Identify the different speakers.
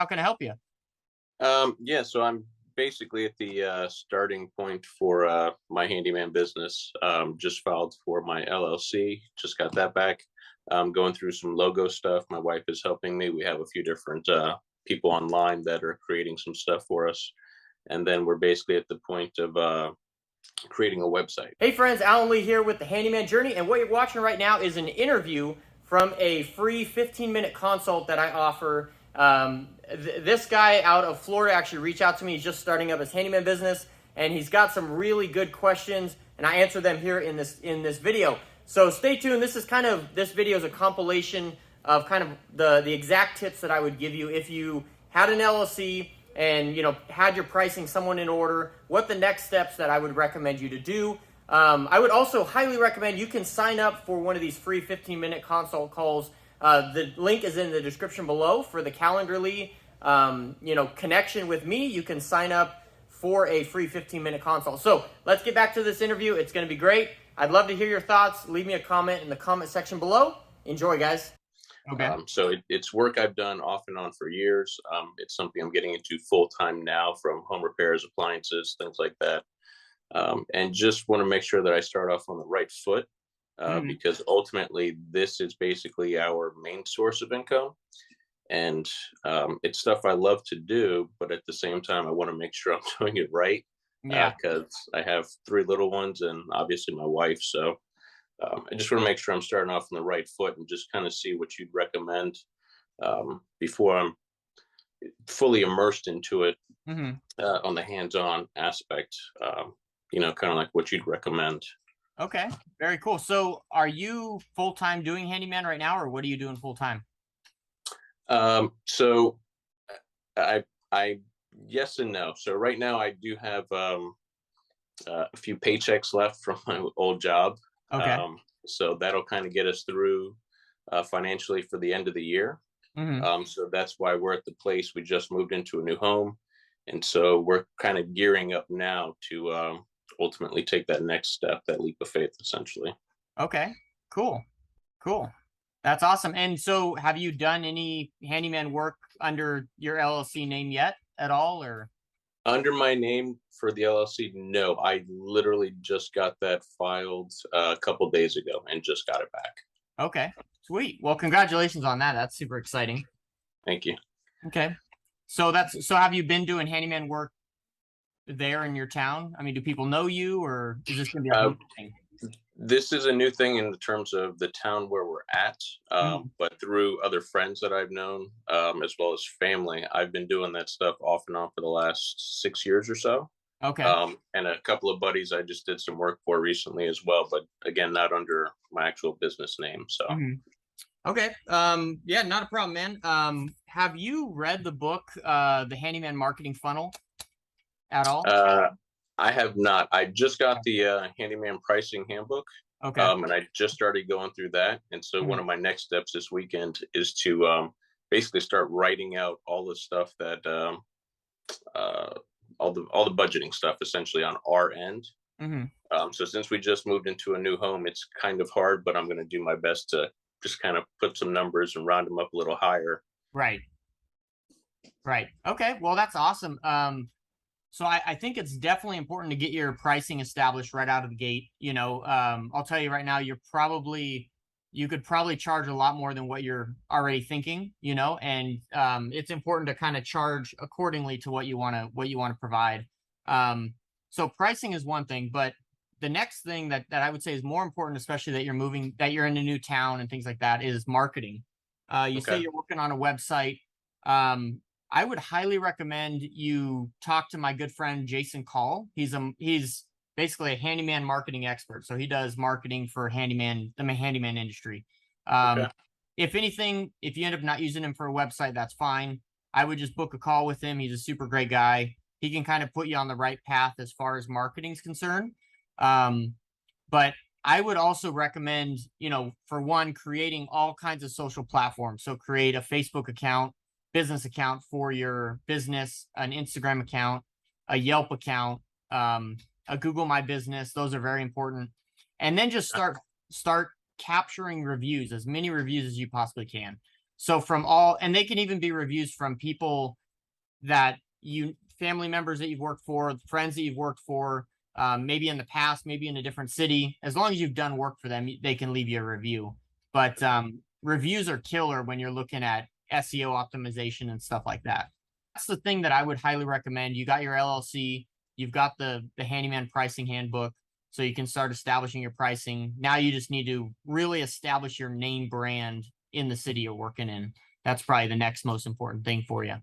Speaker 1: How can I help you?
Speaker 2: Yeah, so I'm basically at the starting point for my handyman business. Just filed for my LLC, just got that back. Going through some logo stuff. My wife is helping me. We have a few different people online that are creating some stuff for us. And then we're basically at the point of creating a website.
Speaker 1: Hey friends, Alan Lee here with the Handyman Journey, and what you're watching right now is an interview from a free 15-minute consult that I offer. This guy out of Florida actually reached out to me. He's just starting up his handyman business, and he's got some really good questions, and I answer them here in this video. So stay tuned. This video is a compilation of kind of the exact tips that I would give you if you had an LLC and had your pricing somewhat in order, what the next steps that I would recommend you to do. I would also highly recommend you can sign up for one of these free 15-minute consult calls. The link is in the description below for the Calendarly connection with me. You can sign up for a free 15-minute consult. So let's get back to this interview. It's going to be great. I'd love to hear your thoughts. Leave me a comment in the comment section below. Enjoy, guys. Okay.
Speaker 2: It's work I've done off and on for years. It's something I'm getting into full time now, from home repairs, appliances, things like that. And just want to make sure that I start off on the right foot, because ultimately this is basically our main source of income. And it's stuff I love to do, but at the same time, I want to make sure I'm doing it right,
Speaker 1: Yeah.
Speaker 2: because I have three little ones and obviously my wife. So I just want to make sure I'm starting off on the right foot and just kind of see what you'd recommend before I'm fully immersed into it,
Speaker 1: hmm
Speaker 2: on the hands-on aspect. Kind of like what you'd recommend.
Speaker 1: Okay. Very cool. So are you full-time doing handyman right now, or what are you doing full-time?
Speaker 2: So I yes and no. So right now I do have a few paychecks left from my old job.
Speaker 1: Okay.
Speaker 2: So that'll kind of get us through financially for the end of the year.
Speaker 1: hmm
Speaker 2: So that's why we're at the place. We just moved into a new home, and so we're kind of gearing up now to ultimately take that next step, that leap of faith, essentially.
Speaker 1: Okay. Cool. Cool. That's awesome. And so have you done any handyman work under your LLC name yet at all, or?
Speaker 2: Under my name for the LLC, no. I literally just got that filed a couple days ago and just got it back.
Speaker 1: Okay. Sweet. Well, congratulations on that. That's super exciting.
Speaker 2: Thank you.
Speaker 1: Okay. So have you been doing handyman work there in your town? I mean, do people know you, or is this going to be like a
Speaker 2: Uh,
Speaker 1: new thing?
Speaker 2: this is a new thing in the terms of the town where we're at,
Speaker 1: Mhm.
Speaker 2: but through other friends that I've known, as well as family, I've been doing that stuff off and on for the last 6 years or so.
Speaker 1: Okay.
Speaker 2: And a couple of buddies I just did some work for recently as well, but again, not under my actual business name. So
Speaker 1: hmm Okay. Yeah, not a problem, man. Have you read the book, The Handyman Marketing Funnel at all?
Speaker 2: uh, I have not. I just got the handyman pricing handbook,
Speaker 1: Okay.
Speaker 2: and I just started going through that. And so one
Speaker 1: Mhm.
Speaker 2: of my next steps this weekend is to basically start writing out all the stuff that uh, all the budgeting stuff essentially on our end.
Speaker 1: Mhm.
Speaker 2: So since we just moved into a new home, it's kind of hard, but I'm going to do my best to just kind of put some numbers and round them up a little higher.
Speaker 1: Right. Right. Okay. Well, that's awesome. So I think it's definitely important to get your pricing established right out of the gate. I'll tell you right now, you could probably charge a lot more than what you're already thinking, and it's important to kind of charge accordingly to what you want to provide. So pricing is one thing, but the next thing that I would say is more important, especially that you're in a new town and things like that, is marketing. You say
Speaker 2: Okay.
Speaker 1: you're working on a website. I would highly recommend you talk to my good friend Jason Call. He's basically a handyman marketing expert, so he does marketing for the handyman industry.
Speaker 2: Okay.
Speaker 1: If anything, if you end up not using him for a website, that's fine. I would just book a call with him. He's a super great guy. He can kind of put you on the right path as far as marketing's concerned. Um, but I would also recommend, for one, creating all kinds of social platforms. So create a Facebook account, business account for your business, an Instagram account, a Yelp account, a Google My Business. Those are very important. And then just start capturing reviews, as many reviews as you possibly can. So from all, and they can even be reviews from people that family members that you've worked for, friends that you've worked for, maybe in the past, maybe in a different city. As long as you've done work for them, they can leave you a review. But reviews are killer when you're looking at SEO optimization and stuff like that. That's the thing that I would highly recommend. You got your LLC, you've got the Handyman pricing handbook, so you can start establishing your pricing. Now you just need to really establish your name brand in the city you're working in. That's probably the next most important thing for you.